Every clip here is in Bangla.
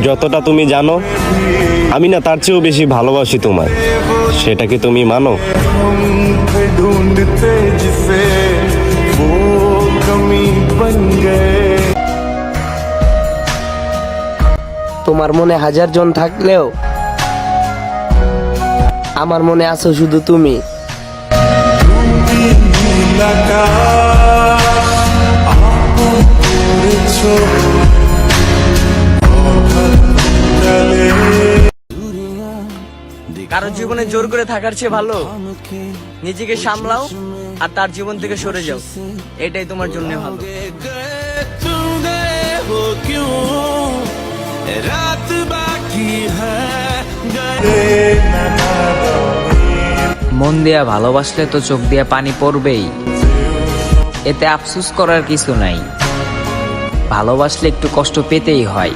যতটা তুমি জানো আমি না তার চেয়েও বেশি ভালোবাসি তোমায়, সেটা কি তুমি মানো? তোমার মনে হাজার জন থাকলেও আমার মনে আছো শুধু তুমি। কারো জীবনে জোর করে থাকার চেয়ে ভালো নিজেকে সামলাও আর তার জীবন থেকে সরে যাও, এটাই তোমার জন্য ভালো। মন দিয়া ভালোবাসলে তো চোখ দিয়া পানি পড়বেই, এতে আফসোস করার কিছু নাই। ভালোবাসলে একটু কষ্ট পেতেই হয়।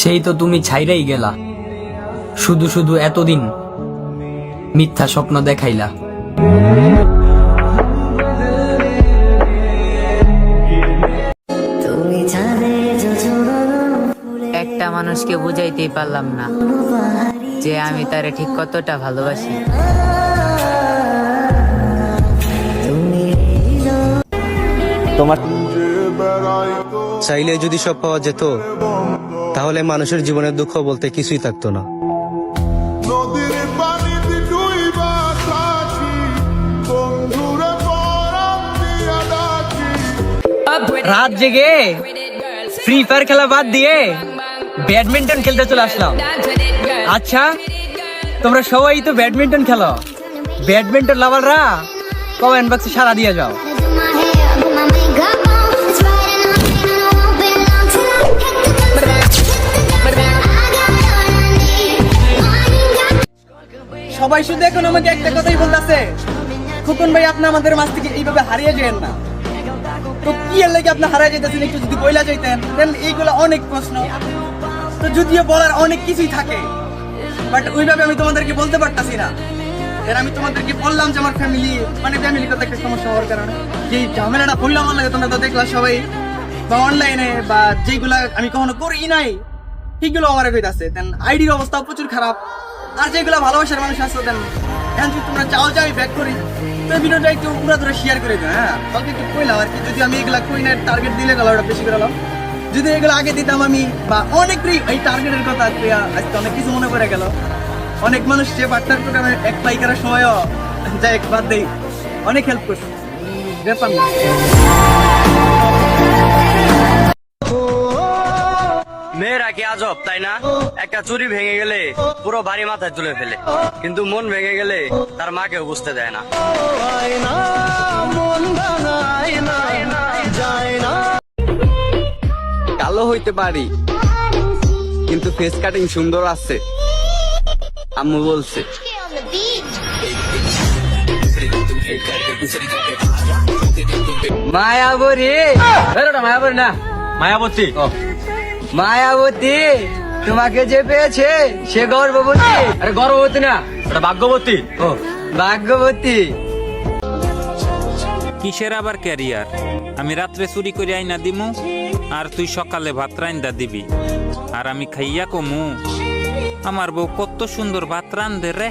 সেই তো তুমি ছাইরাই গেলা, শুধু শুধু এতদিন মিথ্যা স্বপ্ন দেখাইলা। একটা মানুষকে বুঝাইতেই পারলাম না যে আমি তারে ঠিক কতটা ভালোবাসি। তোমার চাইলে যদি সব পাওয়া যেত তাহলে মানুষের জীবনের দুঃখ বলতে কিছুই থাকতো না। রাত জেগে ফ্রি ফায়ার খেলা বাদ দিয়ে ব্যাডমিন্টন খেলতে চলে আসলাম। আচ্ছা, তোমরা সবাই তো ব্যাডমিন্টন খেলো, ব্যাডমিন্টন লাভাররা কমেন্ট বক্সে সাড়া দিয়ে যাও। সবাই শুধু এখন আমাকে একটা কথাই বলতেছে, খোকন ভাই আপনি আমাদের মাঝ থেকে এইভাবে হারিয়ে যাবেন না। তো কি এর লাগে আপনি হারিয়ে যেতেছেন, একটু যদি বইলা যাইতেন। দেন এইগুলো অনেক প্রশ্ন, তো যদিও বলার অনেক কিছুই থাকে, বাট ওইভাবে আমি তোমাদেরকে বলতে পারতাছি না। এর আমি তোমাদেরকে বললাম যে আমার ফ্যামিলিগত একটা সমস্যা হওয়ার কারণে যে ঝামেলাটা বললাম আমার লাগে, তোমরা তো দেখলা সবাই বা অনলাইনে বা যেগুলা আমি কখনো করি নাই সেইগুলো আমার কইতাছে। দেন আইডির অবস্থা প্রচুর খারাপ। আর যেগুলো ভালোবাসার মানুষ আছে দেন যদি তোমরা চাও যে আমি ব্যাক করি, তো ভিডিওটা একটু পুরো ধরে শেয়ার করে দিও। হ্যাঁ, কালকে একটু কইলাম আর কি, যদি আমি এগুলা কই না টার্গেট দিলে গেল ওটা বেশি করে এলাম। যদি এগুলো আগে দিতাম আমি বা অনেকই এই টার্গেটের কথা আজকে অনেক কিছু মনে পড়ে গেল। অনেক মানুষ যে পার্টনার প্রোগ্রামে এক পাইকারের সময়ও যাই একবার দেই, অনেক হেল্প করছে, ব্যাপার না। মেয়েরা কি আজব তাই না? একটা চুরি ভেঙে গেলে পুরো বাড়ি মাথায় তুলে ফেলে, কিন্তু মন ভেঙে গেলে তার মাকেও বুঝতে দেয় না। কালো হইতে পারি কিন্তু ফেস কাটিং সুন্দর আছে, আম্মু বলছে। মায়াবতী, মায়াবতী না, মায়াবতী, মায়াবতী তোমাকে যে পেয়েছে সে গর্ভবতী। আরে গর্ভবতী না, ওটা ভাগ্যবতী। ও ভাগ্যবতী। কিসের আবার ক্যারিয়ার? আমি রাত্রে চুরি করে আইনা দিমু আর তুই সকালে ভাত রান্দা দিবি, আর আমি খাইয়া কমু আমার বউ কত সুন্দর ভাত রান্ধে রে।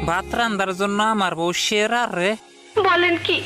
ভাত রান্দার জন্য আমার বউ সেরা রে। বলেন কি?